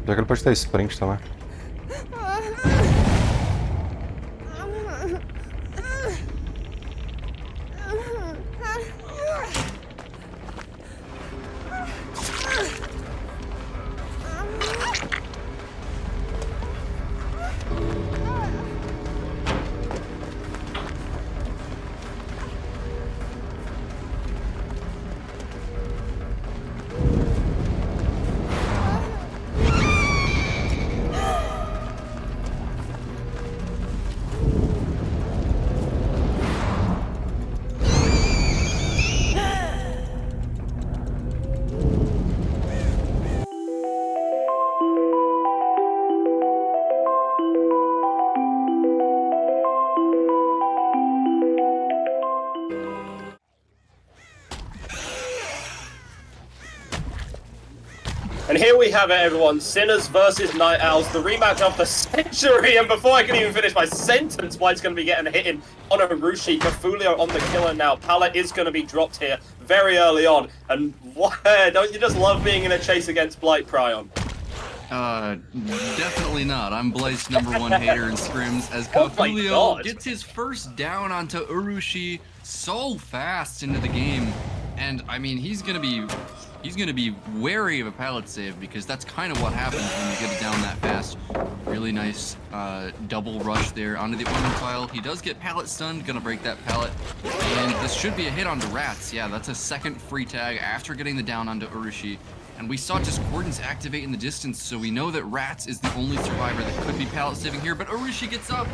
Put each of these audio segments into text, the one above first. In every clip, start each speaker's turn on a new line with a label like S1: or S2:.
S1: Já que ele pode ter sprint também.
S2: And here we have it, everyone. Sinners versus Night Owls, the rematch of the century. And before I can even finish my sentence, Blight's going to be getting hit in on Urushi. Cafulio on the killer now. Pallet is going to be dropped here very early on. And don't you just love being in a chase against Blight, Pryon?
S3: Definitely not. I'm Blight's #1 hater in scrims as Cafulio gets his first down onto Urushi so fast into the game. And I mean, he's gonna be wary of a pallet save because that's kind of what happens when you get it down that fast. Really nice double rush there onto the ornament tile. He does get pallet stunned, gonna break that pallet. And this should be a hit onto Ratz. Yeah, that's a second free tag after getting the down onto Urushi. And we saw Discordance activate in the distance, so we know that Ratz is the only survivor that could be pallet saving here, but Urushi gets up.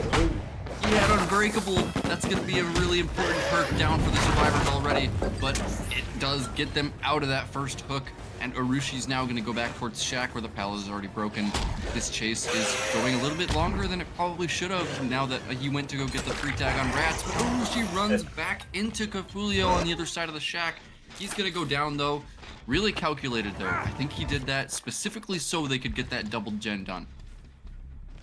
S3: He had Unbreakable. That's going to be a really important perk down for the survivors already, but it does get them out of that first hook, and Urushi's now going to go back towards Shack where the pallet is already broken. This chase is going a little bit longer than it probably should have now that he went to go get the free tag on Ratz, but Urushi runs back into Cafulio on the other side of the Shack. He's going to go down though. Really calculated though. I think he did that specifically so they could get that double gen done.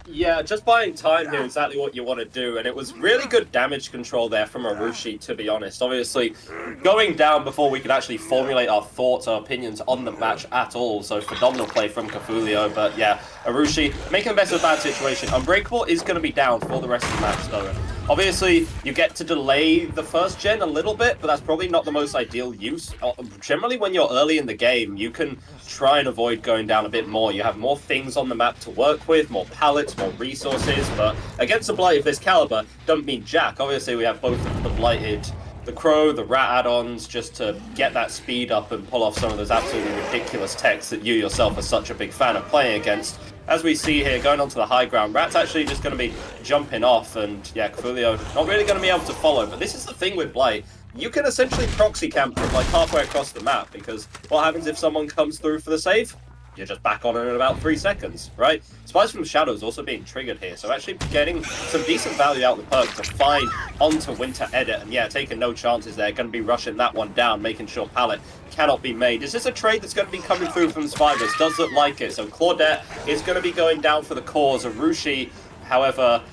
S2: Yeah, just buying time here, exactly what you want to do, and it was really good damage control there from Urushi, to be honest. Obviously, going down before we could actually formulate our thoughts, our opinions on the match at all, so phenomenal play from Cafulio, but yeah, Urushi making the best of a bad situation. Unbreakable is going to be down for the rest of the match, though. Obviously, you get to delay the first gen a little bit, but that's probably not the most ideal use. Generally, when you're early in the game, you can try and avoid going down a bit more. You have more things on the map to work with, more pallets, more resources, but against a Blight of this caliber, don't mean jack. Obviously, we have both of the Blighted, the Crow, the Rat add-ons, just to get that speed up and pull off some of those absolutely ridiculous techs that you yourself are such a big fan of playing against. As we see here, going onto the high ground, Rat's actually just going to be jumping off, and yeah, Cafulio not really going to be able to follow. But this is the thing with Blight. You can essentially proxy camp from like halfway across the map, because what happens if someone comes through for the save? You're just back on in about 3 seconds, right? Spies from Shadows also being triggered here, so actually getting some decent value out of the perk to find onto Winter Edit, and yeah, taking no chances there, going to be rushing that one down, making sure pallet cannot be made. Is this a trade that's going to be coming through from Spiders? Does look like it, so Claudette is going to be going down for the cause. Urushi, however,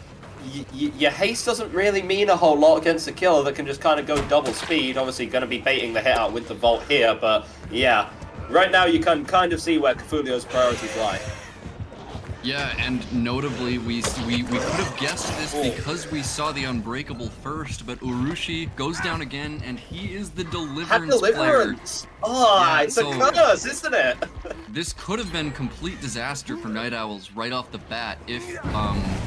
S2: your haste doesn't really mean a whole lot against a killer that can just kind of go double speed. Obviously going to be baiting the hit out with the Vault here, but yeah. Right now, you can kind of see where Cafulio's priorities lie.
S3: Yeah, and notably, we could have guessed this because we saw the Unbreakable first, but Urushi goes down again, and he is the Deliverance player.
S2: Oh, yeah, it's
S3: so
S2: a curse, isn't it?
S3: This could have been complete disaster for Night Owls right off the bat if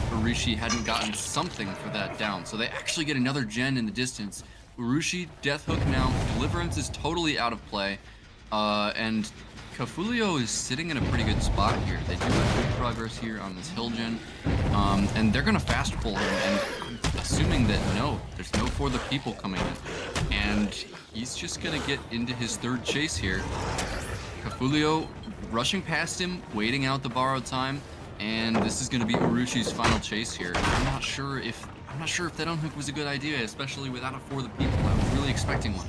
S3: Urushi hadn't gotten something for that down. So they actually get another gen in the distance. Urushi, Death Hook now, Deliverance is totally out of play. And Cafulio is sitting in a pretty good spot here. They do have good progress here on this hill gen, and they're gonna fast pull him, and I'm assuming that there's no For the People coming in, and he's just gonna get into his third chase here. Cafulio rushing past him, waiting out the borrowed time, and this is gonna be Urushi's final chase here. I'm not sure if that unhook was a good idea, especially without a For the People. I was really expecting one.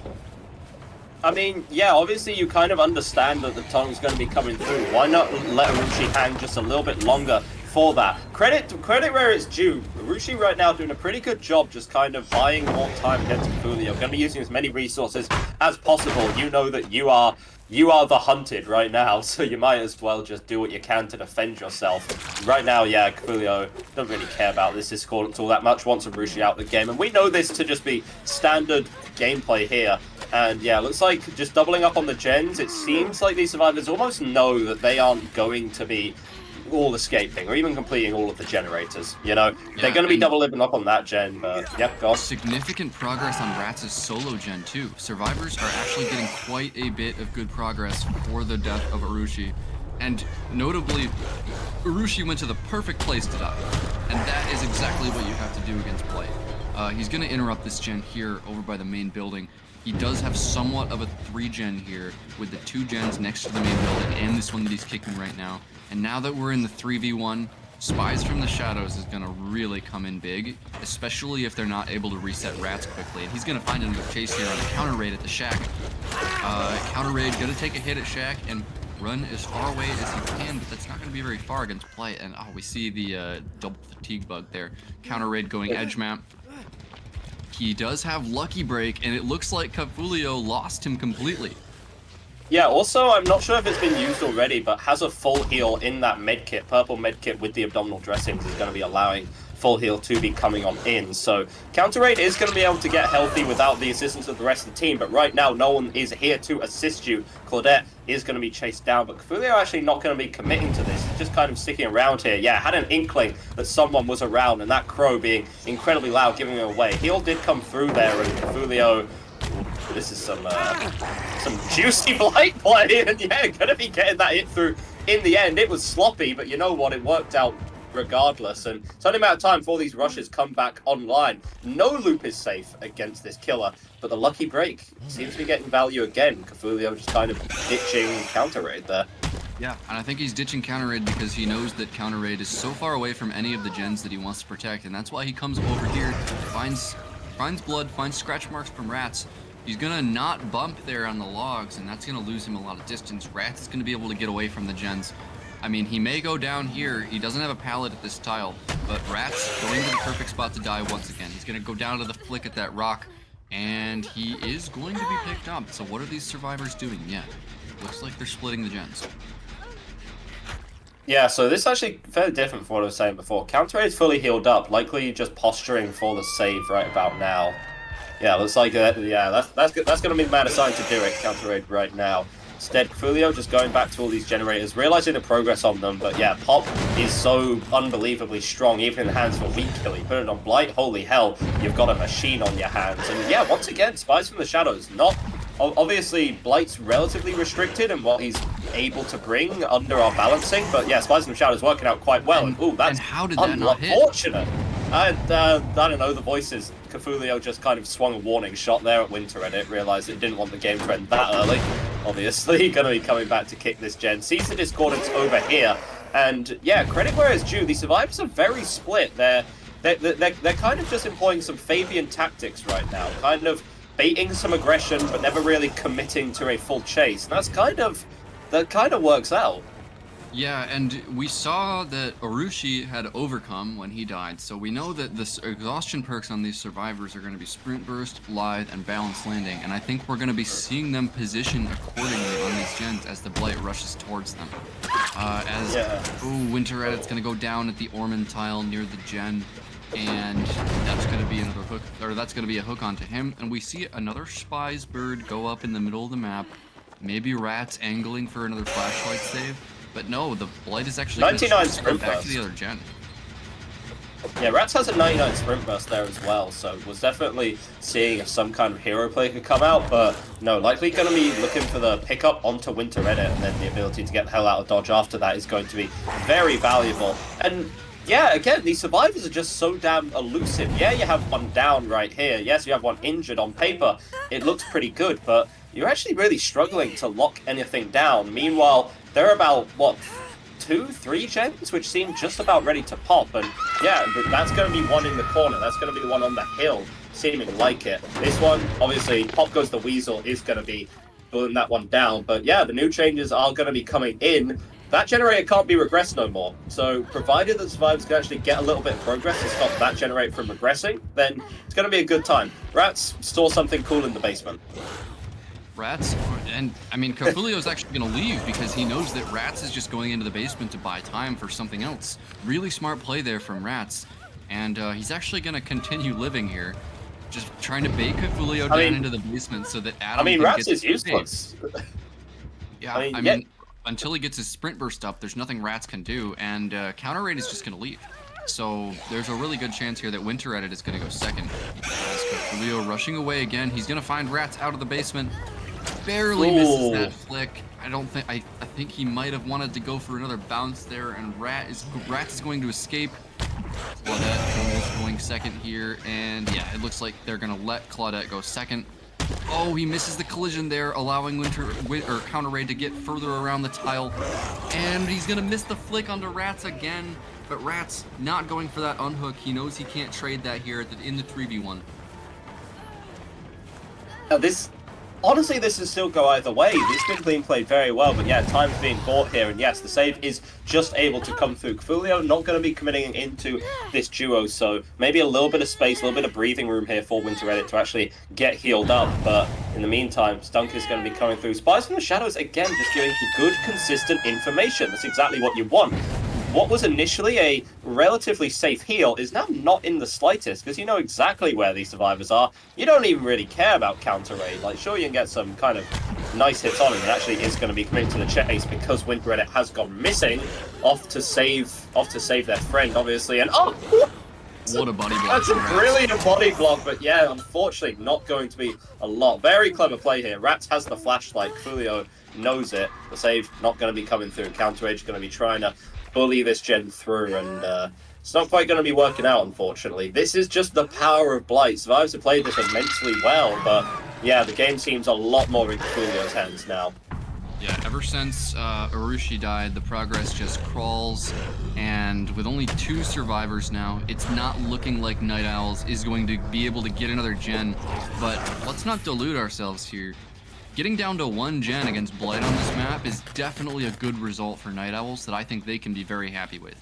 S2: I mean, yeah, obviously you kind of understand that the tongue's going to be coming through. Why not let Urushi hang just a little bit longer for that? Credit where it's due. Urushi right now doing a pretty good job just kind of buying more time against Cafulio. Going to be using as many resources as possible. You know that you are you are the hunted right now, so you might as well just do what you can to defend yourself. Right now, yeah, Cafulio doesn't really care about this discordance all that much, wants Urushi out of the game, and we know this to just be standard gameplay here. And yeah, looks like just doubling up on the gens, it seems like these survivors almost know that they aren't going to be all escaping or even completing all of the generators, you know?
S3: Yeah,
S2: they're going to be doubling up on that gen, but yep, go on.
S3: Significant progress on Ratz's solo gen too. Survivors are actually getting quite a bit of good progress for the death of Urushi. And notably, Urushi went to the perfect place to die. And that is exactly what you have to do against Blight. He's going to interrupt this gen here over by the main building. He does have somewhat of a 3-gen here with the 2 gens next to the main building and this one that he's kicking right now. And now that we're in the 3v1, Spies from the Shadows is going to really come in big, especially if they're not able to reset Ratz quickly. And he's going to find another chase here on a counter raid at the shack. Counter raid going to take a hit at shack and run as far away as he can, but that's not going to be very far against Blight. And we see the double fatigue bug there. Counter raid going edge map. He does have Lucky Break, and it looks like Cafulio lost him completely.
S2: Yeah, also, I'm not sure if it's been used already, but has a full heal in that medkit. Purple medkit with the abdominal dressings is going to be allowing full heal to be coming on in. So counter raid is going to be able to get healthy without the assistance of the rest of the team, but right now no one is here to assist you. Claudette is going to be chased down, but Cafulio actually not going to be committing to this. He's just kind of sticking around here. Yeah, had an inkling that someone was around, and that crow being incredibly loud, giving him away. Heal did come through there, and Cafulio... This is some juicy Blight play, and yeah, gonna be getting that hit through in the end. It was sloppy, but you know what? It worked out regardless, and it's only a matter of time before these rushes come back online. No loop is safe against this killer, but the Lucky Break seems to be getting value again. Cafulio just kind of ditching counter raid there.
S3: Yeah, and I think he's ditching counter raid because he knows that counter raid is so far away from any of the gens that he wants to protect, and that's why he comes over here, finds blood, finds scratch marks from Ratz. He's gonna not bump there on the logs, and that's gonna lose him a lot of distance. Ratz is gonna be able to get away from the gens. I mean, he may go down here. He doesn't have a pallet at this tile, but Ratz going to the perfect spot to die once again. He's gonna go down to the flick at that rock, and he is going to be picked up. So what are these survivors doing? Yeah, looks like they're splitting the gens.
S2: Yeah, so this is actually fairly different from what I was saying before. Counter raid is fully healed up, likely just posturing for the save right about now. Yeah, looks like yeah, that's gonna be the man assigned to do it. Counter raid right now. Instead, Cafulio just going back to all these generators, realizing the progress on them. But yeah, Pop is so unbelievably strong, even in the hands of a weak kill. You put it on Blight, holy hell, you've got a machine on your hands. And yeah, once again, Spies from the Shadows. Not obviously Blight's relatively restricted in what he's able to bring under our balancing, but yeah, Spies from the Shadows working out quite well. And ooh, that's
S3: how did that not hit?
S2: Unfortunate. I don't know, the voices. Cafulio just kind of swung a warning shot there at Winter Edit, realized it didn't want the game to end that early. Obviously, gonna be coming back to kick this gen. Sees the discordance over here, and yeah, credit where it's due. These survivors are very split. They're kind of just employing some Fabian tactics right now, kind of baiting some aggression, but never really committing to a full chase. And that kind of works out.
S3: Yeah, and we saw that Urushi had overcome when he died, so we know that the exhaustion perks on these survivors are going to be Sprint Burst, Lithe, and Balanced Landing, and I think we're going to be seeing them position accordingly on these gens as the Blight rushes towards them. Winter Edit's going to go down at the Ormond tile near the gen, and that's going to be another hook, or that's going to be a hook onto him, and we see another Spies bird go up in the middle of the map, maybe Ratz angling for another flashlight save. But no, the Blight is actually
S2: 99 sprint
S3: back
S2: burst.
S3: to the other gen.
S2: Yeah, Ratz has a 99 sprint burst there as well, so was definitely seeing if some kind of hero play could come out, but no, likely going to be looking for the pickup onto Winter Edit, and then the ability to get the hell out of dodge after that is going to be very valuable. And yeah, again, these survivors are just so damn elusive. Yeah, you have one down right here. Yes, you have one injured on paper. It looks pretty good, but you're actually really struggling to lock anything down. Meanwhile, they're about, what, 2-3 gens, which seem just about ready to pop. And yeah, that's going to be one in the corner. That's going to be the one on the hill, seeming like it. This one, obviously, Pop Goes the Weasel is going to be pulling that one down. But yeah, the new changes are going to be coming in. That generator can't be regressed no more. So provided the survivors can actually get a little bit of progress to stop that generator from regressing, then it's going to be a good time. Ratz, store something cool in the basement.
S3: Ratz, and I mean, Cafulio's actually going to leave because he knows that Ratz is just going into the basement to buy time for something else. Really smart play there from Ratz, and he's actually going to continue living here, just trying to bait Cafulio down into the basement so that Adam.
S2: I mean, Ratz is useless.
S3: Yeah, I mean, until he gets his sprint burst up, there's nothing Ratz can do, and counter raid is just going to leave. So there's a really good chance here that Winter Edit is going to go second. As Cafulio rushing away again, he's going to find Ratz out of the basement. Barely misses that flick. I think he might have wanted to go for another bounce there, and Ratz is going to escape. Claudette almost going second here, and yeah, it looks like they're going to let Claudette go second. Oh, he misses the collision there, allowing Counter Raid to get further around the tile, and he's going to miss the flick onto Ratz again, but Ratz not going for that unhook. He knows he can't trade that here in the 3v1.
S2: Honestly, this can still go either way. This has been being played very well, but yeah, time's being bought here, and yes, the save is just able to come through. Cafulio not going to be committing into this duo, so maybe a little bit of space, a little bit of breathing room here for Winter Edit to actually get healed up, but in the meantime, Stunk is going to be coming through. Spies from the Shadows, again, just giving good, consistent information. That's exactly what you want. What was initially a relatively safe heal is now not in the slightest, because you know exactly where these survivors are. You don't even really care about counter raid. Like, sure, you can get some kind of nice hits on him, and actually is going to be coming to the chase because Winter Edit has gone missing, off to save their friend, obviously. And oh,
S3: what a body block!
S2: That's a brilliant body block, but yeah, unfortunately, not going to be a lot. Very clever play here. Ratz has the flashlight. Cafulio knows it. The save not going to be coming through. Counter raid is going to be trying to bully this gen through, and it's not quite going to be working out, unfortunately. This is just the power of Blight. Survivors have played this immensely well, but yeah, the game seems a lot more in Cafulio's hands now.
S3: Yeah, ever since Urushi died, the progress just crawls, and with only 2 survivors now, it's not looking like Night Owls is going to be able to get another gen, but let's not delude ourselves here. Getting down to 1 gen against Blight on this map is definitely a good result for Night Owls that I think they can be very happy with.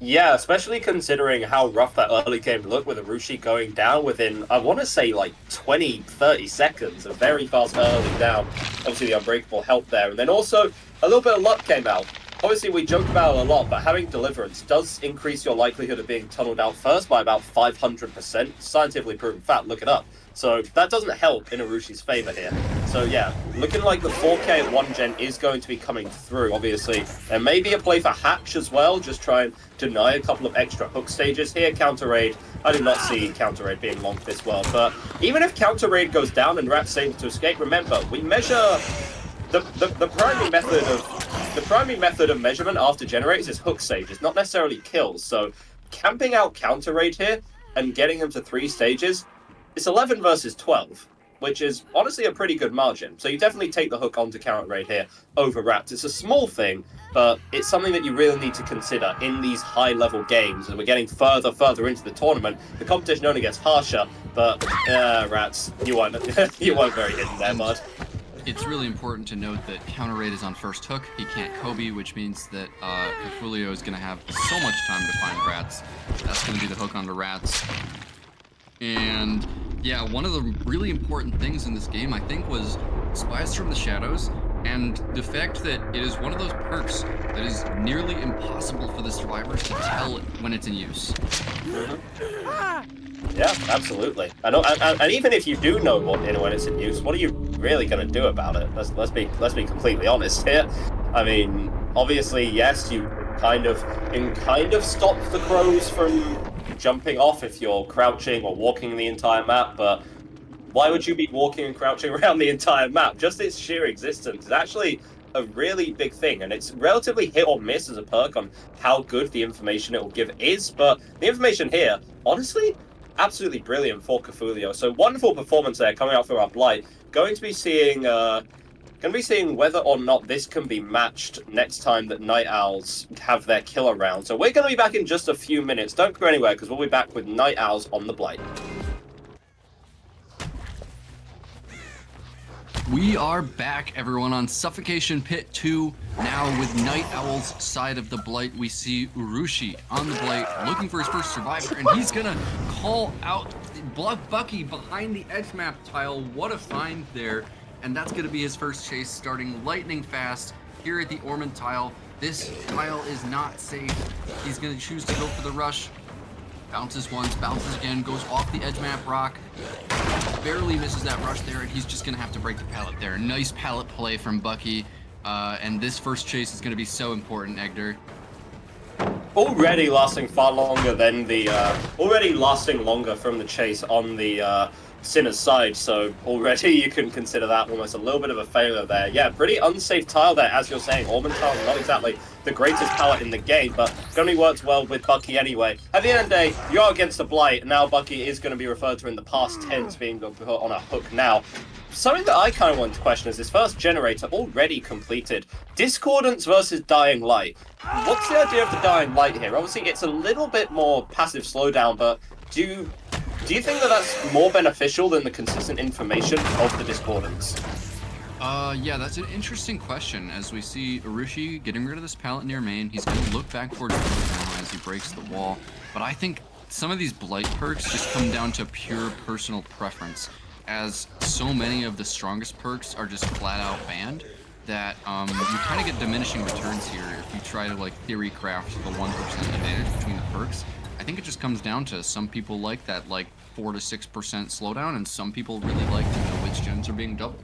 S2: Yeah, especially considering how rough that early game looked with Urushi going down within, I want to say, like 20, 30 seconds. A very fast early down. Obviously, the Unbreakable helped there. And then also, a little bit of luck came out. Obviously, we joke about it a lot, but having Deliverance does increase your likelihood of being tunneled out first by about 500%. Scientifically proven fact, look it up. So that doesn't help in Urushi's favor here. So yeah, looking like the 4K at 1 gen is going to be coming through, obviously. There may be a play for Hatch as well, just try and deny a couple of extra hook stages here. Counter Raid, I do not see Counter Raid being lonked this well, but even if Counter Raid goes down and Ratz able to escape, remember, we measure the primary method of measurement after generators is hook stages, not necessarily kills. So camping out Counter Raid here and getting them to 3 stages, it's 11 versus 12, which is honestly a pretty good margin. So you definitely take the hook onto Counter Raid here over Ratz. It's a small thing, but it's something that you really need to consider in these high-level games. And we're getting further into the tournament. The competition only gets harsher, but Ratz, you weren't very hidden there, bud.
S3: It's really important to note that Counter Raid is on first hook. He can't Kobe, which means that Cafulio is going to have so much time to find Ratz. That's going to be the hook onto Ratz. And yeah, one of the really important things in this game, I think, was Spies from the Shadows, and the fact that it is one of those perks that is nearly impossible for the survivors to tell when it's in use.
S2: Yeah, absolutely. And even if you do know when it's in use, what are you really going to do about it? Let's be completely honest here. I mean, obviously, yes, you kind of stop the crows from jumping off if you're crouching or walking the entire map, but why would you be walking and crouching around the entire map? Just its sheer existence is actually a really big thing, and it's relatively hit or miss as a perk on how good the information it will give is, but the information here, honestly, absolutely brilliant for Cafulio. So wonderful performance there coming out from our Blight. Going to be seeing whether or not this can be matched next time that Night Owls have their killer round. So we're going to be back in just a few minutes. Don't go anywhere, because we'll be back with Night Owls on the Blight.
S3: We are back, everyone, on Suffocation Pit 2. Now with Night Owl's side of the Blight, we see Urushi on the Blight, looking for his first survivor, and he's gonna call out the Bucky behind the edge map tile. What a find there. And that's going to be his first chase, starting lightning fast here at the Ormond tile. This tile is not safe. He's going to choose to go for the rush. Bounces once, bounces again, goes off the edge map rock. Barely misses that rush there, and he's just going to have to break the pallet there. Nice pallet play from Bucky. And this first chase is going to be so important, Egder.
S2: Already lasting far longer than the, already lasting longer from the chase on the, Sinner's side, so already you can consider that almost a little bit of a failure there. Yeah, pretty unsafe tile there, as you're saying. Ormond tile is not exactly the greatest palette in the game, but only works well with Bucky anyway. At the end of the day, you are against the Blight, and now Bucky is going to be referred to in the past tense, being put on a hook now. Something that I kind of want to question is this first generator already completed. Discordance versus Dying Light. What's the idea of the Dying Light here? Obviously, it's a little bit more passive slowdown, but do you think that that's more beneficial than the consistent information of the Discordance?
S3: Yeah, that's an interesting question. As we see Urushi getting rid of this pallet near main, he's going to look back towards the now as he breaks the wall. But I think some of these Blight perks just come down to pure personal preference, as so many of the strongest perks are just flat out banned, that you kind of get diminishing returns here if you try to like theory craft the 1% advantage between the perks. I think it just comes down to some people like that like 4 to 6% slowdown, and some people really like to know which gens are being doubled.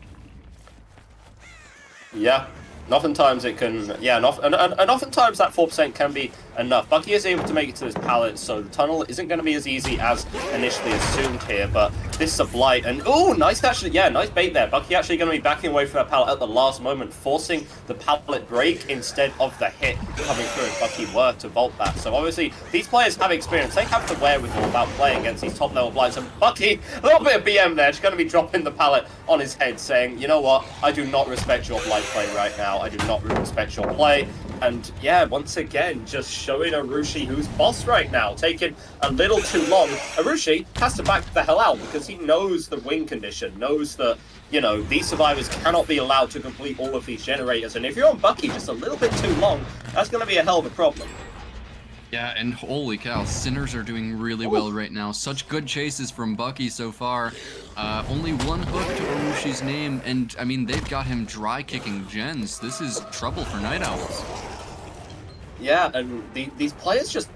S2: Yeah, and oftentimes it can, yeah, and oftentimes that 4% can be enough. Bucky is able to make it to this pallet, so the tunnel isn't going to be as easy as initially assumed here, but this is a Blight, and oh, nice actually, yeah, nice bait there. Bucky actually going to be backing away from that pallet at the last moment, forcing the pallet break instead of the hit coming through if Bucky were to vault that. So obviously, these players have experience, they have the wherewithal about playing against these top level Blights, and Bucky, a little bit of BM there, just going to be dropping the pallet on his head, saying, you know what, I do not respect your Blight play right now, I do not respect your play. And yeah, once again, just showing Urushi who's boss right now, taking a little too long. Urushi has to back the hell out because he knows the win condition, knows that, you know, these survivors cannot be allowed to complete all of these generators. And if you're on Bucky just a little bit too long, that's going to be a hell of a problem.
S3: Yeah, and holy cow, Sinners are doing really well right now. Such good chases from Bucky so far. Only one hook to Urushi's name, and I mean, they've got him dry kicking gens. This is trouble for Night Owls.
S2: Yeah, and these players just,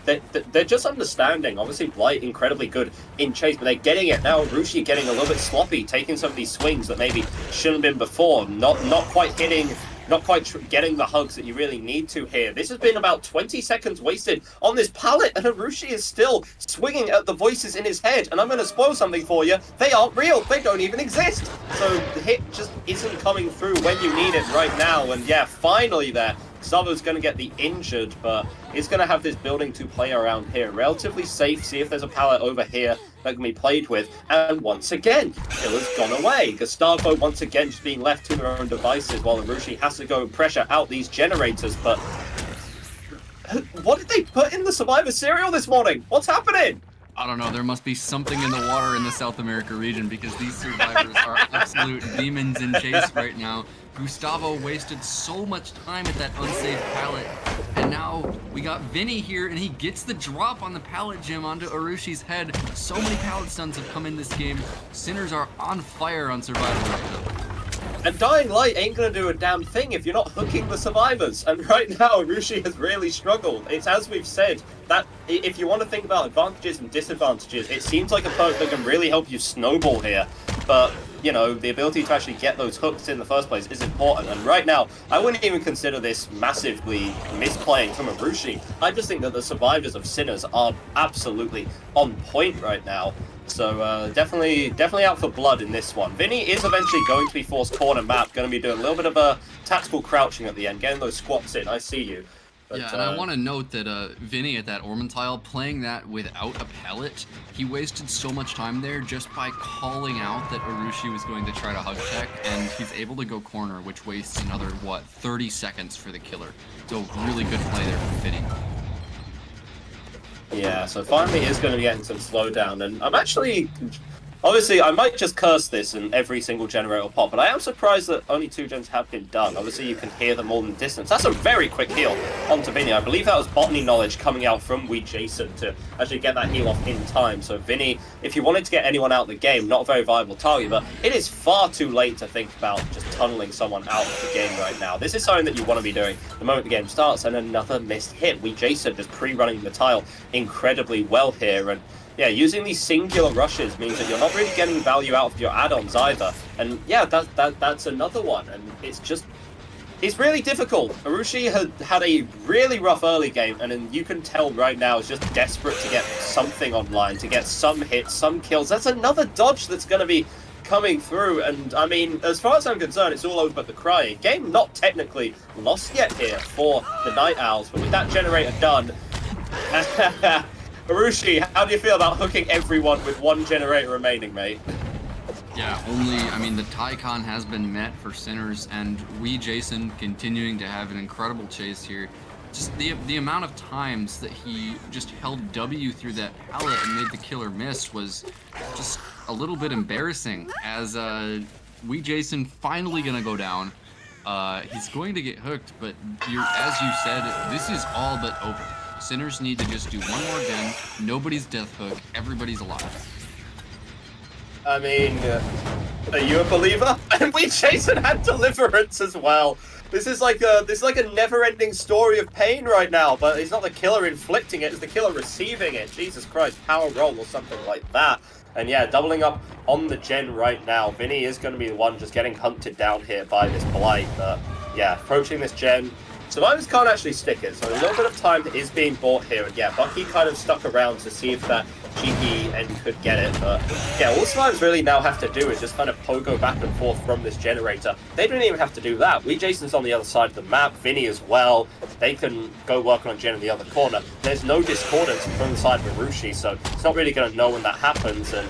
S2: they're just understanding. Obviously, Blight incredibly good in chase, but they're getting it now. Urushi getting a little bit sloppy, taking some of these swings that maybe shouldn't have been before, not quite hitting, not quite getting the hugs that you really need to here. This has been about 20 seconds wasted on this pallet, and Urushi is still swinging at the voices in his head. And I'm going to spoil something for you. They aren't real. They don't even exist. So the hit just isn't coming through when you need it right now. And yeah, finally there. Sava's going to get the injured, but he's going to have this building to play around here. Relatively safe. See if there's a pallet over here that can be played with. And once again, Killer's gone away. Gustavo once again just being left to their own devices while Urushi has to go and pressure out these generators. But what did they put in the Survivor cereal this morning? What's happening?
S3: I don't know, there must be something in the water in the South America region because these survivors are absolute demons in chase right now. Gustavo wasted so much time at that unsafe pallet, and now we got Vinny here, and he gets the drop on the pallet gem onto Urushi's head. So many pallet stuns have come in this game. Sinners are on fire on survival right now.
S2: And Dying Light ain't gonna do a damn thing if you're not hooking the survivors. And right now, Urushi has really struggled. It's as we've said, that if you want to think about advantages and disadvantages, it seems like a perk that can really help you snowball here. But, you know, the ability to actually get those hooks in the first place is important. And right now, I wouldn't even consider this massively misplaying from Urushi. I just think that the survivors of Sinners are absolutely on point right now. So definitely out for blood in this one. Vinny is eventually going to be forced corner map, going to be doing a little bit of a tactical crouching at the end, getting those squats in. I see you. But,
S3: yeah, and I want to note that Vinny at that Ormond tile, playing that without a pellet, he wasted so much time there just by calling out that Urushi was going to try to hug check, and he's able to go corner, which wastes another, what, 30 seconds for the killer. So really good play there from Vinny.
S2: Yeah, so finally is going to be getting some slowdown, and I'm actually Obviously, I might just curse this and every single generator will pop, but I am surprised that only 2 gens have been done. Obviously, you can hear them all in the distance. That's a very quick heal onto Vinny. I believe that was botany knowledge coming out from Jason to actually get that heal off in time. So Vinny, if you wanted to get anyone out of the game, not a very viable target, but it is far too late to think about just tunneling someone out of the game right now. This is something that you want to be doing the moment the game starts, and another missed hit. Jason just pre-running the tile incredibly well here, and yeah, using these singular rushes means that you're not really getting value out of your add-ons either. And yeah, that's another one. And it's really difficult. Urushi had a really rough early game, and then you can tell right now is just desperate to get something online, to get some hits, some kills. That's another dodge that's going to be coming through. And I mean, as far as I'm concerned, it's all over but the crying. Game not technically lost yet here for the Night Owls, but with that generator done, Urushi, how do you feel about hooking everyone with 1 generator remaining, mate?
S3: Yeah, I mean, the Tycon has been met for Sinners, and Jason continuing to have an incredible chase here. Just the amount of times that he just held W through that pallet and made the killer miss was just a little bit embarrassing, as Jason finally gonna go down. He's going to get hooked, but as you said, this is all but over. Sinners need to just do 1 more gen, nobody's death hook, everybody's alive.
S2: I mean, are you a believer? And Jason had deliverance as well. This is like a never-ending story of pain right now, but it's not the killer inflicting it, it's the killer receiving it. Jesus Christ, power roll or something like that. And yeah, doubling up on the gen right now. Vinny is going to be the one just getting hunted down here by this Blight. But yeah, approaching this gen. Survivors can't actually stick it, so a little bit of time is being bought here. And yeah, Bucky kind of stuck around to see if that cheeky end could get it. But yeah, all Survivors really now have to do is just kind of pogo back and forth from this generator. They don't even have to do that. Jason's on the other side of the map, Vinny as well. They can go work on gen in the other corner. There's no discordance from the side of Urushi, so it's not really going to know when that happens. And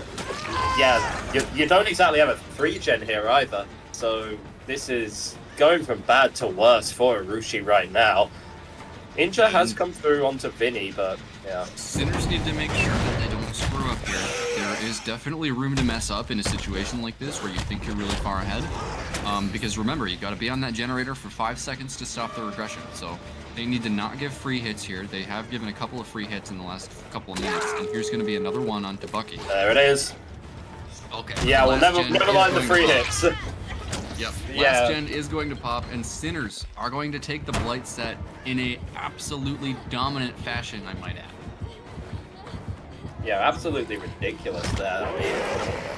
S2: yeah, you don't exactly have a 3-gen here either. So this is going from bad to worse for Urushi right now. Inja has come through onto Vinny, but yeah.
S3: Sinners need to make sure that they don't screw up here. There is definitely room to mess up in a situation like this where you think you're really far ahead. Because remember, you got to be on that generator for 5 seconds to stop the regression. So they need to not give free hits here. They have given a couple of free hits in the last couple of minutes, and here's going to be another one onto Bucky.
S2: There it is.
S3: Okay.
S2: Yeah, well, never mind the free hits.
S3: Yep, last gen is going to pop, and Sinners are going to take the Blight set in a absolutely dominant fashion, I might add.
S2: Yeah, absolutely ridiculous there.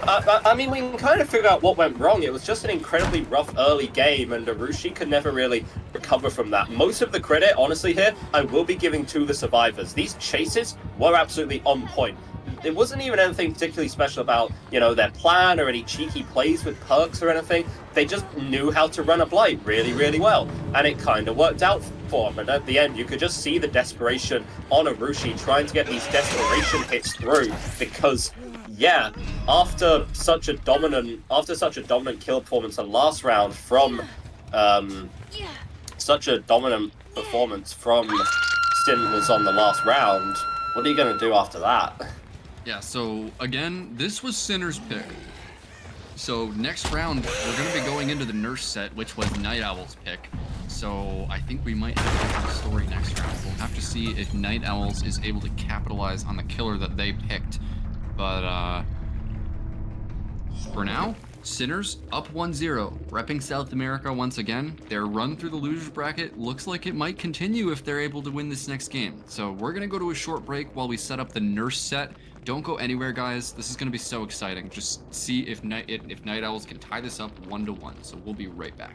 S2: I mean, we can kind of figure out what went wrong. It was just an incredibly rough early game, and Urushi could never really recover from that. Most of the credit, honestly, here, I will be giving to the Survivors. These chases were absolutely on point. It wasn't even anything particularly special about, you know, their plan or any cheeky plays with perks or anything. They just knew how to run a Blight really, really well. And it kind of worked out for them. And at the end, you could just see the desperation on Urushi trying to get these desperation hits through. Because, yeah, after such a dominant kill performance in the last round from, such a dominant performance from Stintlers on the last round, what are you going to do after that?
S3: Yeah, so again, this was Sinner's pick. So next round, we're going to be going into the Nurse set, which was Night Owl's pick. So I think we might have a different story next round. We'll have to see if Night Owls is able to capitalize on the killer that they picked. But for now, Sinners up 1-0, repping South America once again. Their run through the losers bracket looks like it might continue if they're able to win this next game. So we're going to go to a short break while we set up the Nurse set. Don't go anywhere, guys. This is going to be so exciting. Just see if Night Owls can tie this up 1-1. So we'll be right back.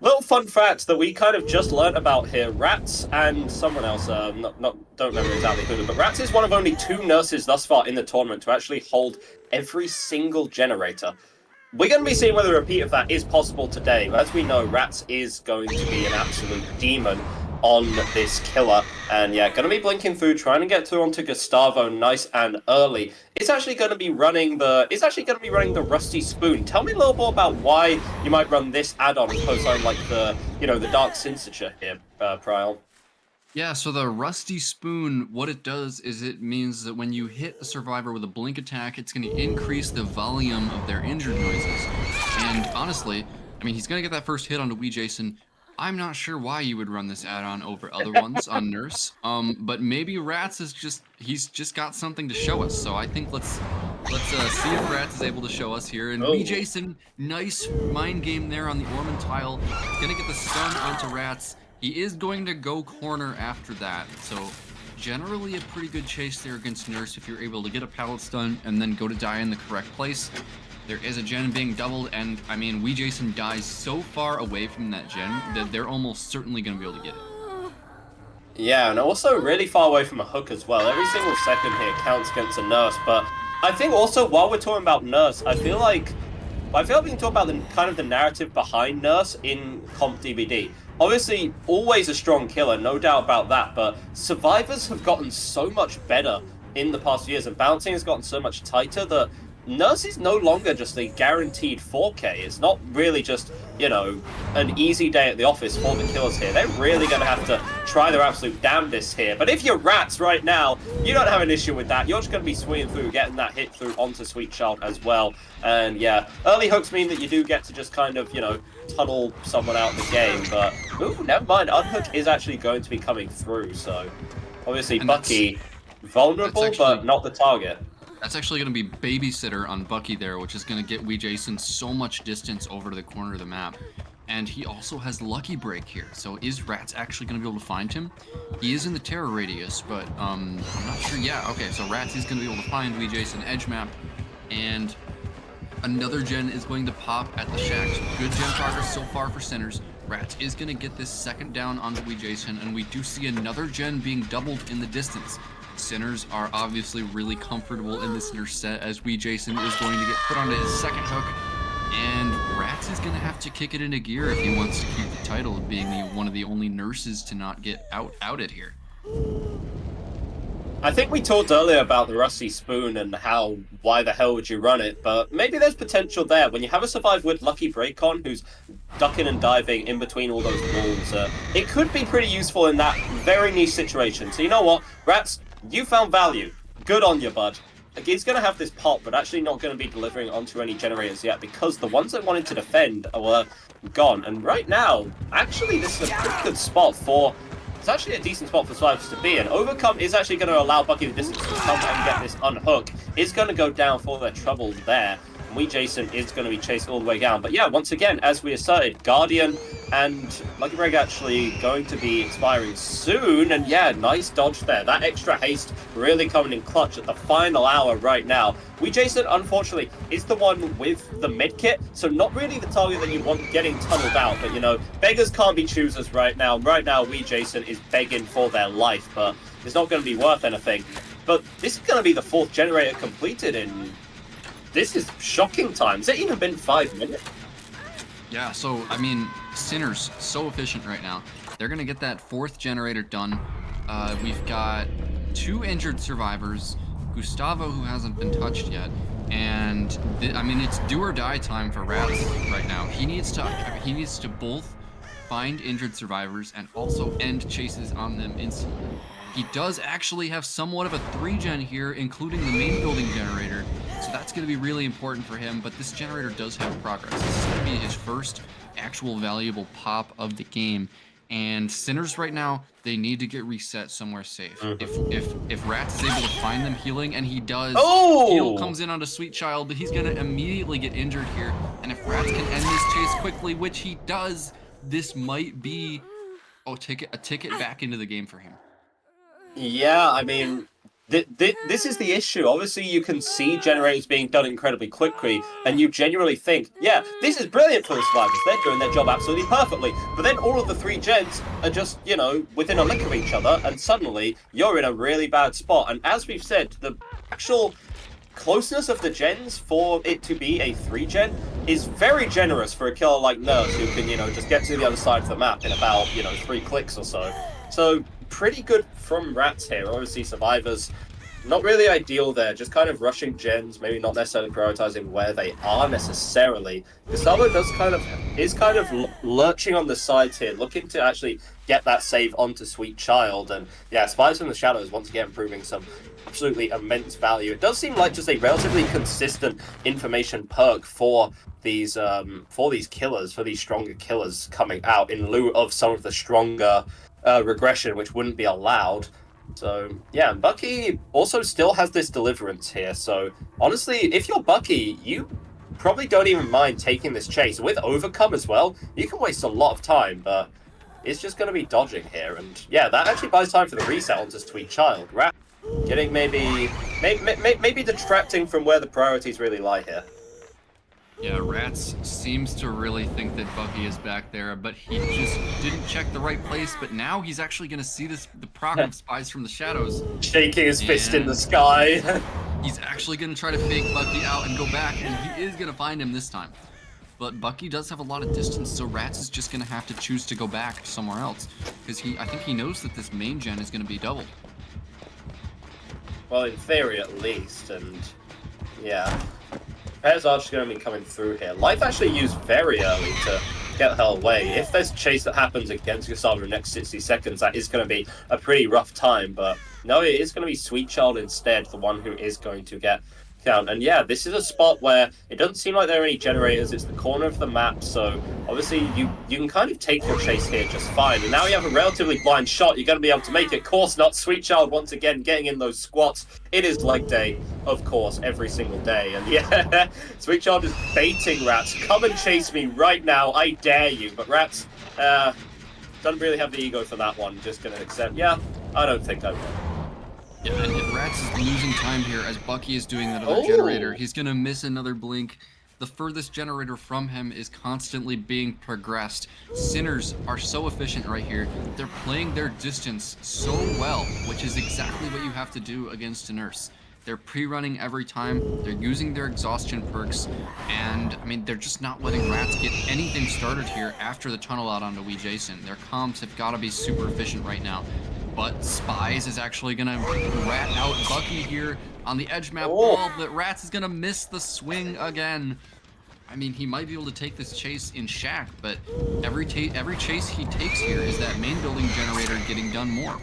S2: Little fun fact that we kind of just learnt about here. Ratz and someone else, don't remember exactly who, but Ratz is one of only 2 nurses thus far in the tournament to actually hold every single generator. We're going to be seeing whether a repeat of that is possible today. As we know, Ratz is going to be an absolute demon on this killer. And yeah, going to be blinking through, trying to get through onto Gustavo nice and early. It's actually going to be running the Rusty Spoon. Tell me a little more about why you might run this add-on as opposed to like the Dark Cincture here, Prial.
S3: Yeah, so the Rusty Spoon, what it does is it means that when you hit a survivor with a blink attack, it's going to increase the volume of their injured noises. And honestly, I mean, he's going to get that first hit onto Wee Jason. I'm not sure why you would run this add-on over other ones on Nurse. But maybe Ratz is he's just got something to show us. So I think let's see if Ratz is able to show us here. And Wee Jason, nice mind game there on the Orman tile. Gonna get the stun onto Ratz. He is going to go corner after that, so generally a pretty good chase there against Nurse if you're able to get a pallet stun and then go to die in the correct place. There is a gen being doubled, and I mean, Wee Jason dies so far away from that gen that they're almost certainly going to be able to get it.
S2: Yeah, and also really far away from a hook as well. Every single second here counts against a Nurse, but I think also while we're talking about Nurse, I feel like we can talk about the kind of the narrative behind Nurse in Comp DBD. Obviously, always a strong killer, no doubt about that, but survivors have gotten so much better in the past years, and bouncing has gotten so much tighter that Nurse is no longer just a guaranteed 4K. It's not really just, you know, an easy day at the office for the killers here. They're really going to have to try their absolute damnedest here. But if you're Ratz right now, you don't have an issue with that. You're just going to be swinging through, getting that hit through onto Sweet Child as well. And yeah, early hooks mean that you do get to just kind of, you know, tunnel someone out of the game. But, ooh, never mind. Unhook is actually going to be coming through. So, obviously, and Bucky, vulnerable, but not the target.
S3: That's actually going to be Babysitter on Bucky there, which is going to get Wee Jason so much distance over to the corner of the map. And he also has Lucky Break here. So is Ratz actually going to be able to find him? He is in the terror radius, but I'm not sure. Yeah, okay, so Ratz is going to be able to find Wee Jason edge map. And another gen is going to pop at the shack. So good gen progress so far for Sinners. Ratz is going to get this second down onto Wee Jason, and we do see another gen being doubled in the distance. Sinners are obviously really comfortable in this Nurse set, as Wee Jason is going to get put onto his second hook, and Ratz is going to have to kick it into gear if he wants to keep the title of being one of the only Nurses to not get outed here.
S2: I think we talked earlier about the Rusty Spoon and why the hell would you run it, but maybe there's potential there. When you have a survive with Lucky Break on, who's ducking and diving in between all those walls, it could be pretty useful in that very niche situation. So you know what, Ratz, you found value. Good on you, bud. He's going to have this pop, but actually not going to be delivering onto any generators yet, because the ones that wanted to defend were gone. And right now, actually, this is a pretty good spot for... It's actually a decent spot for survivors to be in. Overcome is actually going to allow Bucky the distance to come and get this unhook. It's going to go down for their troubles there. And Wee Jason is going to be chased all the way down. But yeah, once again, as we asserted, Guardian and Lucky Break actually going to be expiring soon. And yeah, nice dodge there. That extra haste really coming in clutch at the final hour right now. Wee Jason, unfortunately, is the one with the medkit, so not really the target that you want getting tunneled out. But, you know, beggars can't be choosers right now. Right now, Wee Jason is begging for their life, but it's not going to be worth anything. But this is going to be the 4th generator completed in... This is shocking time. Has it even been 5 minutes?
S3: Yeah, so, I mean, Sinners, so efficient right now. They're going to get that 4th generator done. We've got 2 injured survivors, Gustavo, who hasn't been touched yet, and, I mean, it's do or die time for Ratz right now. He needs to both find injured survivors and also end chases on them instantly. He does actually have somewhat of a 3-gen here, including the main building generator, so that's going to be really important for him, but this generator does have progress. This is going to be his first actual valuable pop of the game, and Sinners right now, they need to get reset somewhere safe. If Ratz is able to find them healing, and he does, heal comes in onto Sweet Child, but he's going to immediately get injured here, and if Ratz can end this chase quickly, which he does, this might be a ticket back into the game for him.
S2: Yeah, I mean, this is the issue. Obviously, you can see generators being done incredibly quickly, and you genuinely think, yeah, this is brilliant for the survivors. They're doing their job absolutely perfectly. But then all of the 3 gens are just, you know, within a lick of each other, and suddenly you're in a really bad spot. And as we've said, the actual closeness of the gens for it to be a 3-gen is very generous for a killer like Nurse, who can, you know, just get to the other side of the map in about, you know, 3 clicks or so. So, pretty good from Ratz here. Obviously, survivors, not really ideal there. Just kind of rushing gens, maybe not necessarily prioritizing where they are necessarily. Gustavo is kind of lurching on the sides here, looking to actually get that save onto Sweet Child. And yeah, Spies from the Shadows once again proving some absolutely immense value. It does seem like just a relatively consistent information perk for these killers, for these stronger killers coming out in lieu of some of the stronger regression which wouldn't be allowed. So yeah, Bucky also still has this deliverance here. So honestly, if you're Bucky, you probably don't even mind taking this chase. With Overcome as well, you can waste a lot of time, but it's just going to be dodging here. And yeah, that actually buys time for the reset onto Sweet Child. Ratz getting maybe detracting from where the priorities really lie here.
S3: Yeah, Ratz seems to really think that Bucky is back there, but he just didn't check the right place. But now he's actually going to see the proc of Spies from the Shadows.
S2: Shaking his fist in the sky.
S3: He's actually going to try to fake Bucky out and go back, and he is going to find him this time. But Bucky does have a lot of distance, so Ratz is just going to have to choose to go back somewhere else. Because I think he knows that this main gen is going to be doubled.
S2: Well, in theory at least, and yeah. Pairs are just going to be coming through here. Life actually used very early to get the hell away. If there's a chase that happens against Gustavo in the next 60 seconds, that is going to be a pretty rough time. But no, it is going to be Sweet Child instead, the one who is going to get count. And yeah, this is a spot where it doesn't seem like there are any generators. It's the corner of the map, so obviously you can kind of take your chase here just fine. And now you have a relatively blind shot. You're going to be able to make it. Of course not. Sweet Child once again getting in those squats. It is leg day, of course, every single day. And yeah, Sweet Child is baiting Ratz. Come and chase me right now. I dare you. But Ratz doesn't really have the ego for that one. Just going to accept, yeah, I don't think I will.
S3: Yeah, and Ratz is losing time here as Bucky is doing that other generator. He's going to miss another blink. The furthest generator from him is constantly being progressed. Sinners are so efficient right here. They're playing their distance so well, which is exactly what you have to do against a nurse. They're pre-running every time, they're using their exhaustion perks, and I mean, they're just not letting Ratz get anything started here after the tunnel out onto Wee Jason. Their comps have got to be super efficient right now. But Spies is actually gonna rat out Bucky here on the edge map wall, but Ratz is gonna miss the swing again. I mean, he might be able to take this chase in Shack, but every chase he takes here is that main building generator getting done more.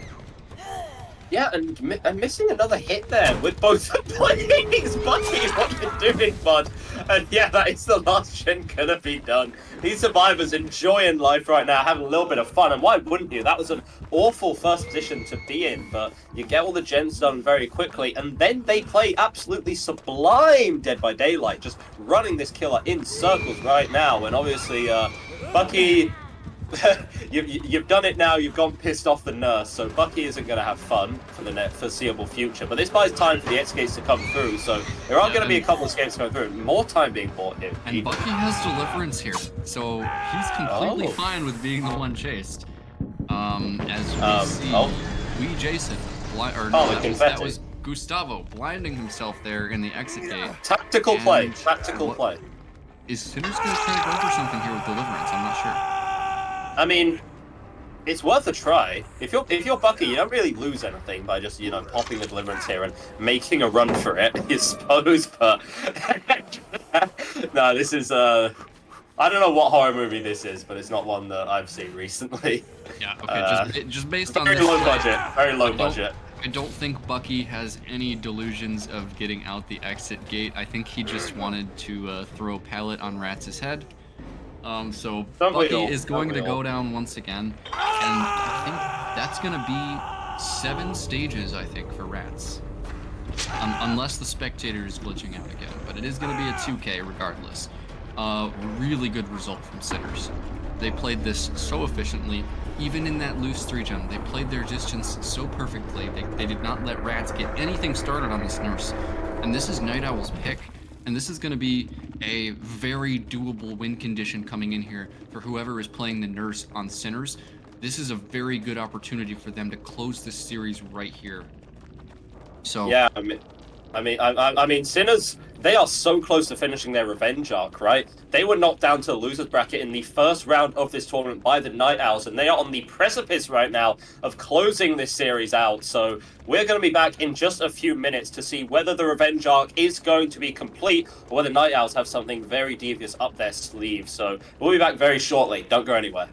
S2: Yeah, and missing another hit there with both plays. Bucky, what you doing, bud? And yeah, that is the last gen gonna be done. These survivors enjoying life right now, having a little bit of fun, and why wouldn't you? That was an awful first position to be in, but you get all the gens done very quickly, and then they play absolutely sublime Dead by Daylight, just running this killer in circles right now, and obviously, Bucky... you've done it now, you've gone pissed off the nurse, so Bucky isn't going to have fun for the foreseeable future. But this buys time for the escapes to come through, so there are going to be a couple of escapes coming through. More time being bought here.
S3: And Bucky has deliverance here, so he's completely fine with being the one chased. As we see, Wee Jason, that was Gustavo blinding himself there in the exit gate.
S2: Tactical play.
S3: Is Sinners going to try to go for something here with deliverance? I'm not sure.
S2: I mean, it's worth a try. If you're Bucky, you don't really lose anything by just, you know, popping the deliverance here and making a run for it, I suppose, but... no, this is, I don't know what horror movie this is, but it's not one that I've seen recently.
S3: Yeah, okay, just based on
S2: this... Very low budget.
S3: I don't think Bucky has any delusions of getting out the exit gate. I think he just wanted to throw a pallet on Ratz's head. So Bucky is going to go down once again, and I think that's going to be 7 stages, I think, for Ratz. Unless the spectator is glitching out again, but it is going to be a 2K regardless. Really good result from Sinners. They played this so efficiently, even in that loose 3-gen. They played their distance so perfectly. They did not let Ratz get anything started on this nurse. And this is Night Owl's pick. And this is going to be a very doable win condition coming in here for whoever is playing the nurse on Sinners. This is a very good opportunity for them to close this series right here. So
S2: yeah, I mean, Sinners, they are so close to finishing their revenge arc, right? They were knocked down to the losers bracket in the first round of this tournament by the Night Owls, and they are on the precipice right now of closing this series out. So we're going to be back in just a few minutes to see whether the revenge arc is going to be complete or whether Night Owls have something very devious up their sleeve. So we'll be back very shortly. Don't go anywhere.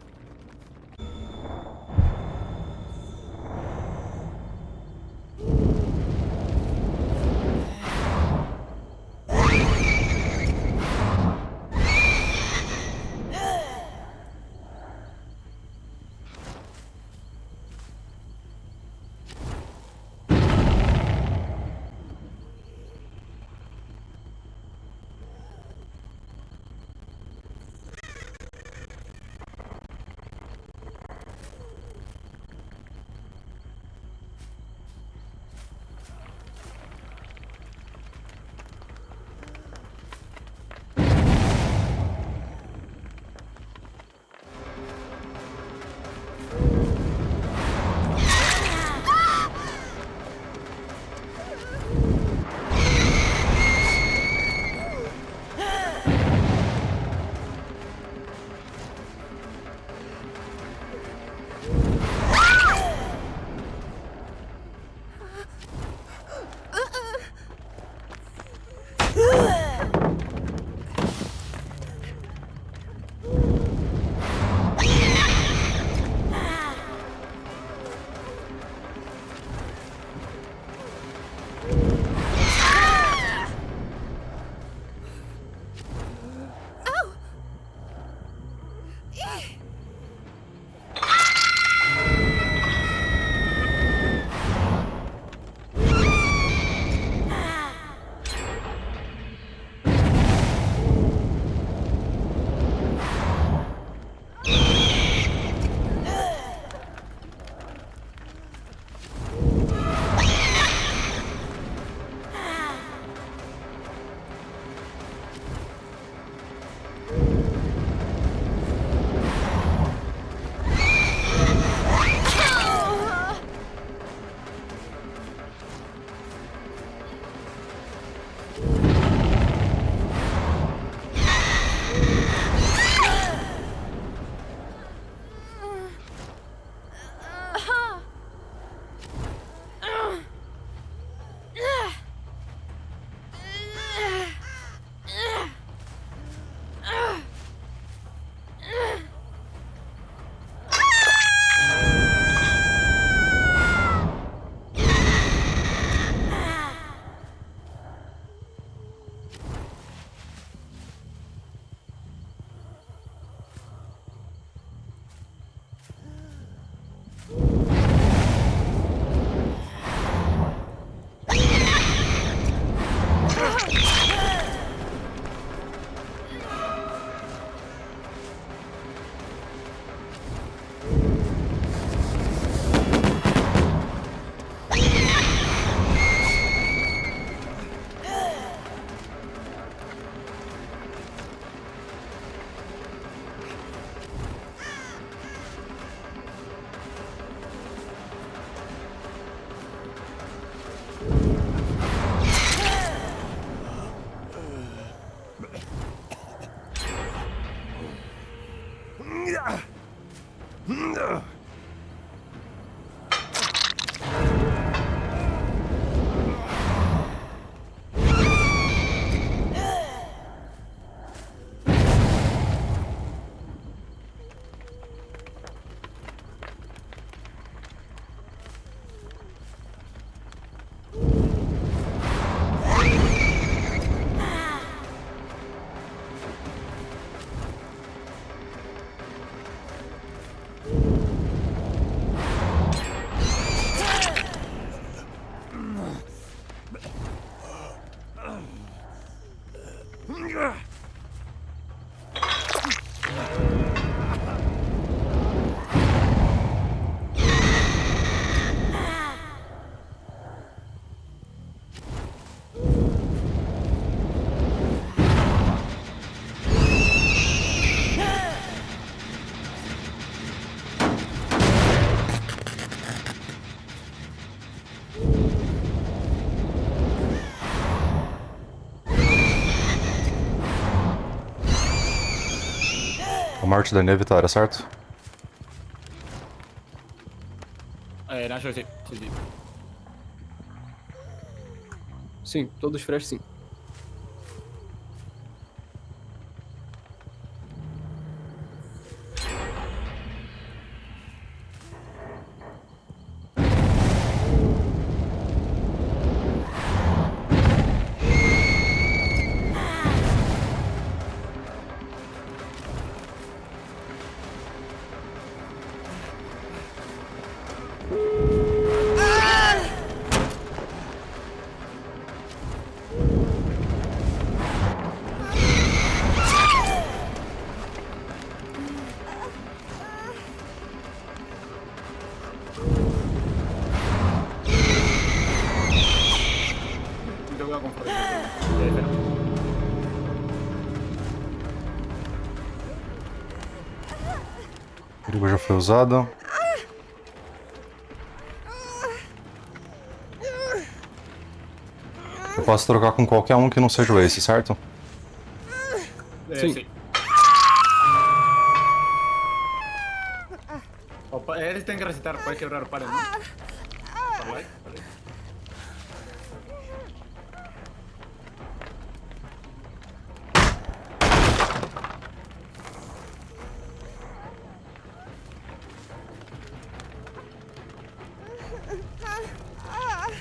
S1: A morte da Neve vitória, certo?
S4: Acho que sim.
S5: Sim, todos fresh sim.
S1: O perigo já foi usado. Eu posso trocar com qualquer um que não seja o Ace, certo?
S4: Sim. Opa, ele tem que recitar, pode quebrar o páreo, não? Vale.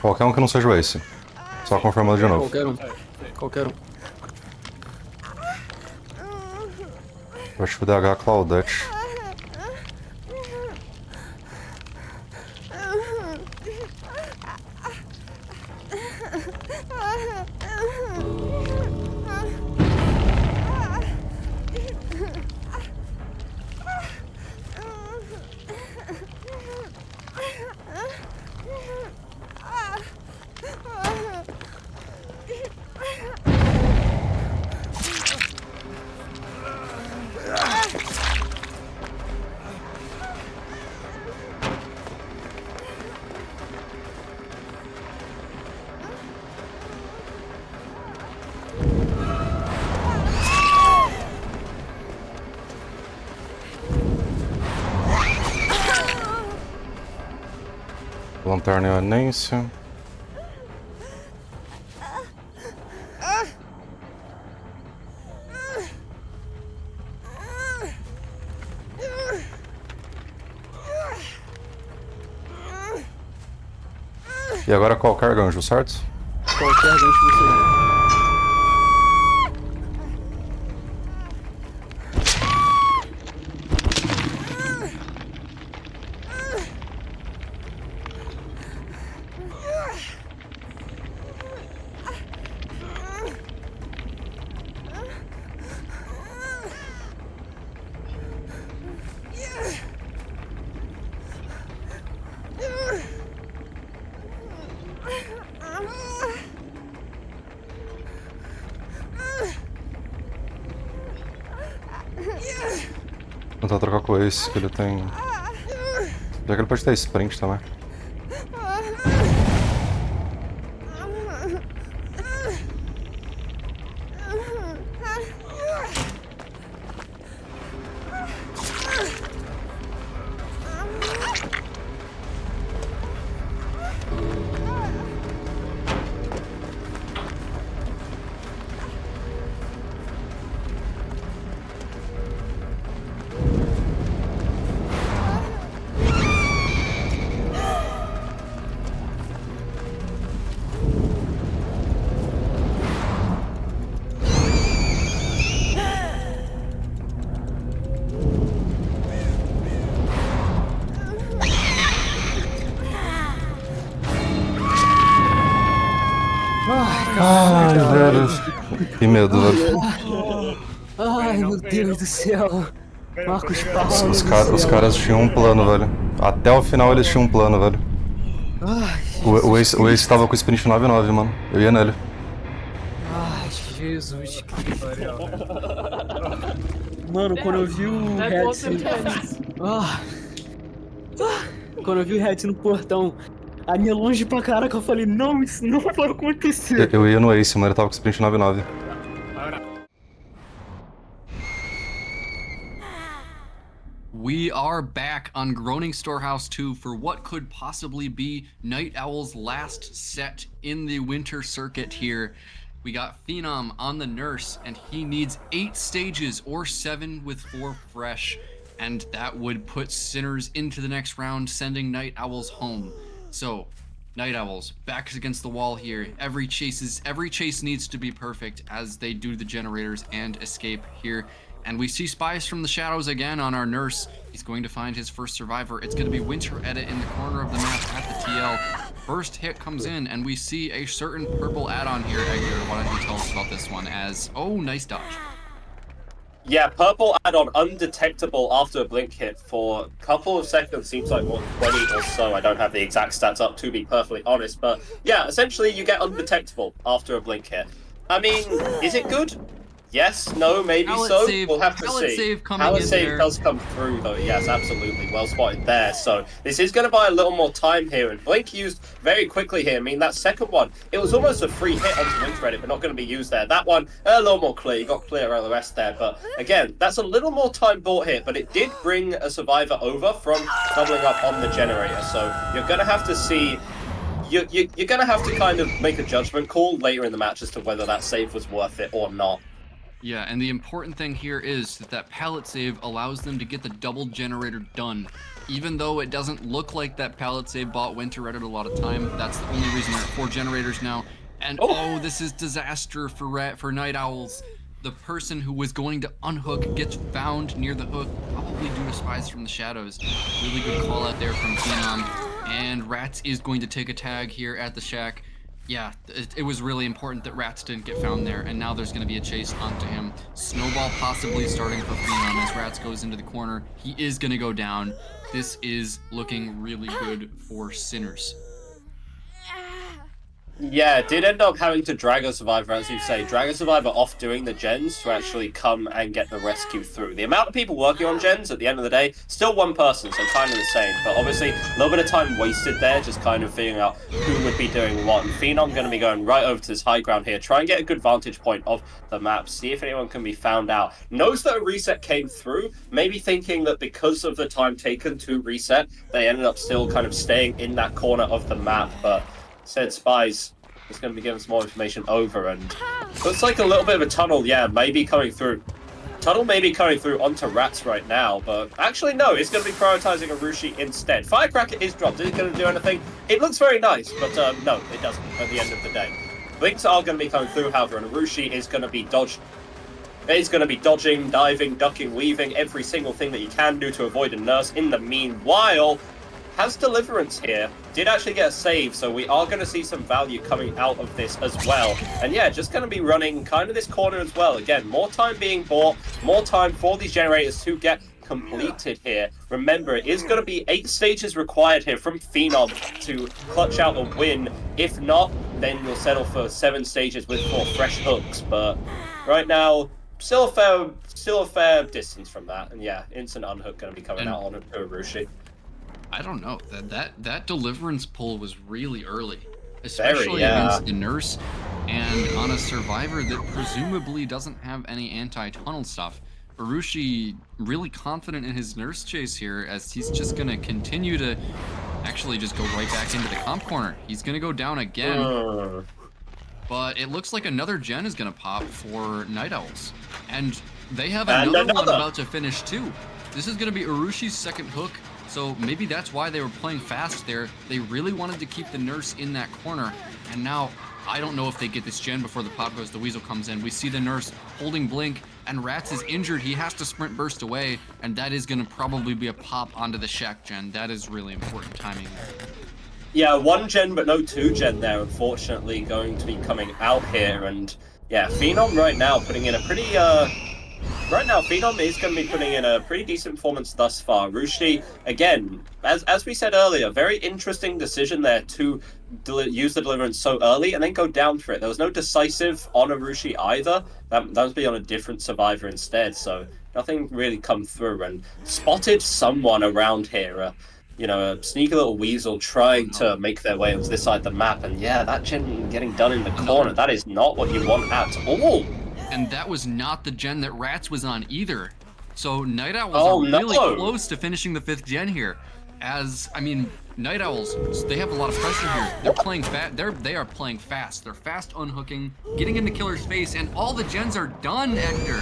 S1: Qualquer um que não seja o Ace. Só confirmando de novo.
S5: Qualquer um. Qualquer um.
S1: Eu acho que o DH é Claudette. Lanterna e a Nancy. E agora qualquer gancho, certo?
S5: Qualquer gancho você.
S1: Vou tentar trocar com o Ace, que ele tem... Já que ele pode ter sprint também. Que medo, velho.
S5: Ai, meu Deus do céu. Marcos Paulo.
S1: Os caras tinham um plano, velho. Até o final eles tinham um plano, velho.
S5: Ai,
S1: O Ace tava com o sprint 9-9, mano. Eu ia nele.
S5: ai, Jesus. Mano, quando eu vi o Ratz... Quando eu vi o Ratz no portão, a minha longe pra caraca, eu falei, não, isso não vai acontecer.
S1: Eu ia no Ace, mano. Ele tava com o sprint 9-9.
S3: We are back on Groaning Storehouse 2 for what could possibly be Night Owl's last set in the Winter Circuit here. We got Phenom on the nurse, and he needs 8 stages or 7 with 4 fresh, and that would put Sinners into the next round, sending Night Owls home. So, Night Owls, backs against the wall here. Every chase needs to be perfect as they do the generators and escape here. And we see spies from the shadows again on our nurse. He's going to find his first survivor. It's going to be Winter Edit in the corner of the map at the TL. First hit comes in, and we see a certain purple add-on here. Edgar, why don't you tell us about this one as... Oh, nice dodge.
S2: Yeah, purple add-on undetectable after a blink hit for a couple of seconds, seems like more than 20 or so. I don't have the exact stats up to be perfectly honest, but yeah, essentially you get undetectable after a blink hit. I mean, is it good? Yes, no, maybe so. We'll have to see. Pallet save does come through though, yes, absolutely. Well spotted there. So this is going to buy a little more time here, and Blink used very quickly here. I mean, that second one, it was almost a free hit onto Winter Edit, but not going to be used there. That one, a little more clear. You got clear around the rest there. But again, that's a little more time bought here, but it did bring a survivor over from doubling up on the generator. So you're going to have to see... You're going to have to kind of make a judgment call later in the match as to whether that save was worth it or not.
S3: Yeah, and the important thing here is that pallet save allows them to get the double generator done. Even though it doesn't look like that pallet save bought Winter Edit a lot of time, that's the only reason there are 4 generators now. And oh, this is disaster for Night Owls. The person who was going to unhook gets found near the hook, probably due to spies from the shadows. Really good call out there from Phenom. And Ratz is going to take a tag here at the shack. Yeah, it was really important that Ratz didn't get found there, and now there's going to be a chase onto him. Snowball possibly starting for Phenom as Ratz goes into the corner. He is going to go down. This is looking really good for Sinners.
S2: Yeah, did end up having to drag a survivor, as you say, drag a survivor off doing the gens to actually come and get the rescue through. The amount of people working on gens at the end of the day, still one person, so kind of the same. But obviously, a little bit of time wasted there, just kind of figuring out who would be doing what. And Phenom going to be going right over to this high ground here, try and get a good vantage point of the map, see if anyone can be found out. Knows that a reset came through, maybe thinking that because of the time taken to reset, they ended up still kind of staying in that corner of the map, but... Said spies is going to be giving some more information over, and looks like a little bit of a tunnel, yeah, maybe coming through. Tunnel maybe coming through onto Ratz right now, but actually no, it's going to be prioritizing Urushi instead. Firecracker is dropped. Is it going to do anything? It looks very nice, but no, it doesn't at the end of the day. Blinks are going to be coming through, however, and Urushi is going to be dodged. He's going to be dodging, diving, ducking, weaving, every single thing that you can do to avoid a nurse. In the meanwhile, has Deliverance here, did actually get a save, so we are going to see some value coming out of this as well. And yeah, just going to be running kind of this corner as well. Again, more time being bought, more time for these generators to get completed here. Remember, it is going to be 8 stages required here from Phenom to clutch out a win. If not, then you'll settle for 7 stages with 4 fresh hooks. But right now, still a fair distance from that. And yeah, instant unhook going to be coming out on Urushi.
S3: I don't know, that Deliverance pull was really early, especially against the nurse and on a survivor that presumably doesn't have any anti-tunnel stuff. Urushi really confident in his nurse chase here, as he's just gonna continue to actually just go right back into the comp corner. He's gonna go down again, but it looks like another gen is gonna pop for Night Owls, and they have another one about to finish too. This is gonna be Urushi's second hook. So maybe that's why they were playing fast there. They really wanted to keep the nurse in that corner. And now, I don't know if they get this gen before the pop goes. The Weasel comes in. We see the nurse holding Blink, and Ratz is injured. He has to sprint burst away, and that is going to probably be a pop onto the Shack gen. That is really important timing there.
S2: Yeah, 1 gen but no 2 gen there, unfortunately, going to be coming out here. And Yeah, Phenom right now putting in a pretty right now, Phenom is going to be putting in a pretty decent performance thus far. Urushi, again, as we said earlier, very interesting decision there to use the deliverance so early and then go down for it. There was no decisive on Urushi either. That was be on a different survivor instead, so nothing really come through. And spotted someone around here, you know, a sneaky little weasel trying to make their way onto this side of the map. And yeah, that gen getting done in the corner, that is not what you want at all.
S3: And that was not the gen that Ratz was on either. So Night Owls are really close to finishing the 5th gen here. As, I mean, Night Owls, they have a lot of pressure here. They're playing fast. They are playing fast. They're fast unhooking, getting into killer's face, and all the gens are done, Hector.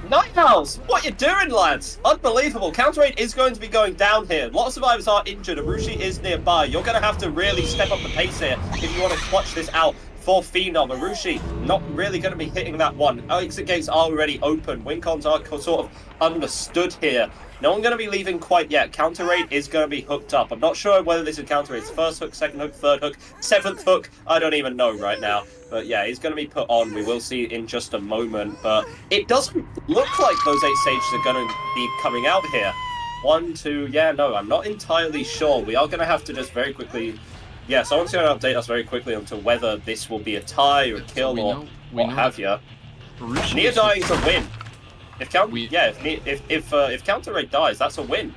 S2: Night Owls, what you doing, lads? Unbelievable. Counter raid is going to be going down here. A lot of survivors are injured. Urushi is nearby. You're going to have to really step up the pace here if you want to clutch this out. For Phenom, Urushi not really going to be hitting that one. Exit gates are already open. Win cons are sort of understood here. No one going to be leaving quite yet. Counter raid is going to be hooked up. I'm not sure whether this is counter raid's first hook, second hook, third hook, 7th hook. I don't even know right now. But yeah, he's going to be put on. We will see in just a moment. But it doesn't look like those 8 stages are going to be coming out here. 1, 2, yeah, no, I'm not entirely sure. We are going to have to just very quickly... Yeah, someone's going to update us very quickly onto whether this will be a tie or a kill or what have you. Near dying to win. If counter raid dies, that's a win.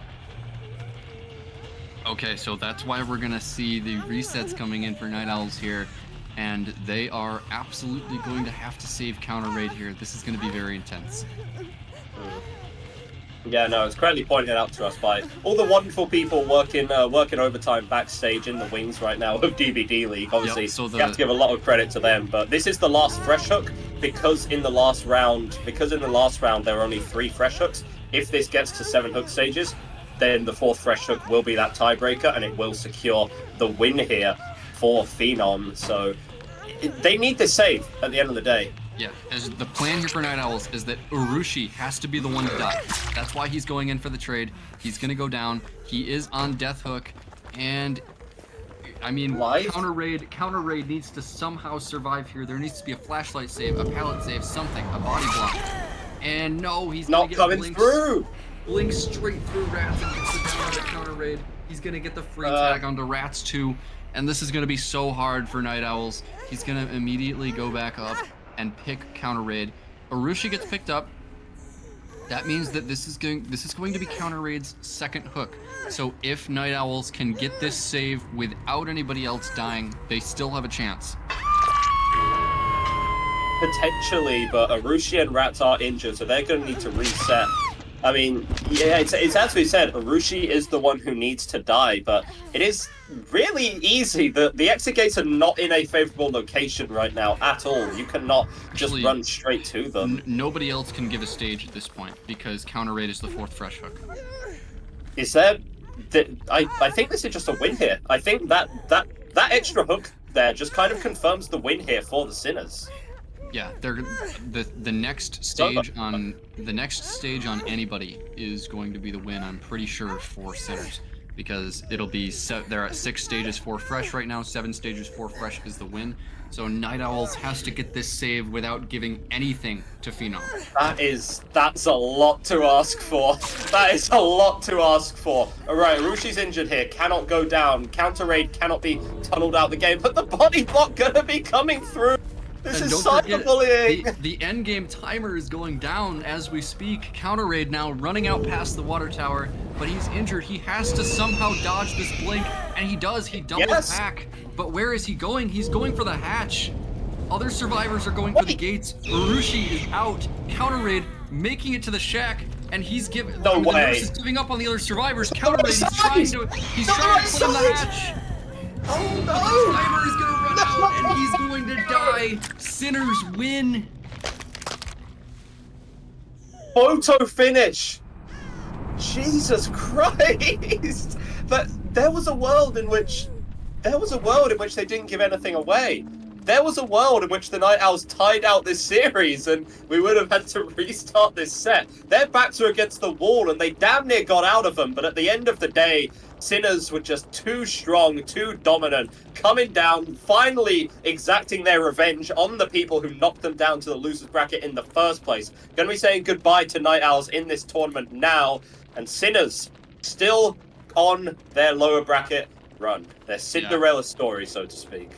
S3: Okay, so that's why we're gonna see the resets coming in for Night Owls here, and they are absolutely going to have to save counter raid here. This is going to be very intense.
S2: Yeah, no, it's correctly pointed out to us by all the wonderful people working overtime backstage in the wings right now of DBD League. Obviously, you have to give a lot of credit to them. But this is the last fresh hook because in the last round there were only 3 fresh hooks. If this gets to 7 hook stages, then the 4th fresh hook will be that tiebreaker, and it will secure the win here for Phenom. So they need this save at the end of the day.
S3: Yeah, as the plan here for Night Owls is that Urushi has to be the one to die. That's why he's going in for the trade. He's going to go down. He is on death hook, and I mean, counter raid needs to somehow survive here. There needs to be a flashlight save, a pallet save, something, a body block. And no, he's
S2: not coming through.
S3: Blink straight through Ratz and gets it down on the counter raid. He's going to get the free tag onto Ratz too, and this is going to be so hard for Night Owls. He's going to immediately go back up and pick counter raid. Urushi gets picked up. That means that this is going to be counter raid's 2nd hook. So if Night Owls can get this save without anybody else dying, they still have a chance.
S2: Potentially, but Urushi and Ratz are injured, so they're going to need to reset. I mean, yeah, it's as we said, Urushi is the one who needs to die, but it is really easy. The exit gates are not in a favorable location right now at all. You cannot just run straight to them.
S3: Nobody else can give a stage at this point because counter raid is the 4th fresh hook.
S2: Is there... I think this is just a win here. I think that extra hook there just kind of confirms the win here for the Sinners.
S3: Yeah, they're the next stage on anybody is going to be the win. I'm pretty sure for Sinners, because it'll be they're at 6 stages 4 fresh right now. 7 stages 4 fresh is the win. So Night Owls has to get this save without giving anything to Phenom.
S2: That's a lot to ask for. That is a lot to ask for. All right, Urushi's injured here. Cannot go down. Counter raid cannot be tunneled out the game, but the body block gonna be coming through. This is cyberbullying!
S3: The endgame timer is going down as we speak. Counter raid now running out past the water tower, but he's injured. He has to somehow dodge this blink, and he does. He doubles back. But where is he going? He's going for the hatch. Other survivors are going for the gates. Urushi is out. Counter raid making it to the shack, and he's giving.
S2: No way.
S3: The nurse is giving up on the other survivors. Counter raid is trying to put in the hatch.
S2: Oh no!
S3: The timer is gonna run out, and he's going to die. Sinners win.
S2: Photo finish. Jesus Christ! But there was a world in which they didn't give anything away. there was a world in which the Night Owls tied out this series and we would have had to restart this set. Their backs were against the wall and they damn near got out of them, but at the end of the day, Sinners were just too strong, too dominant, coming down, finally exacting their revenge on the people who knocked them down to the losers bracket in the first place. Gonna be saying goodbye to Night Owls in this tournament now, and Sinners still on their lower bracket run. Their Cinderella story, so to speak.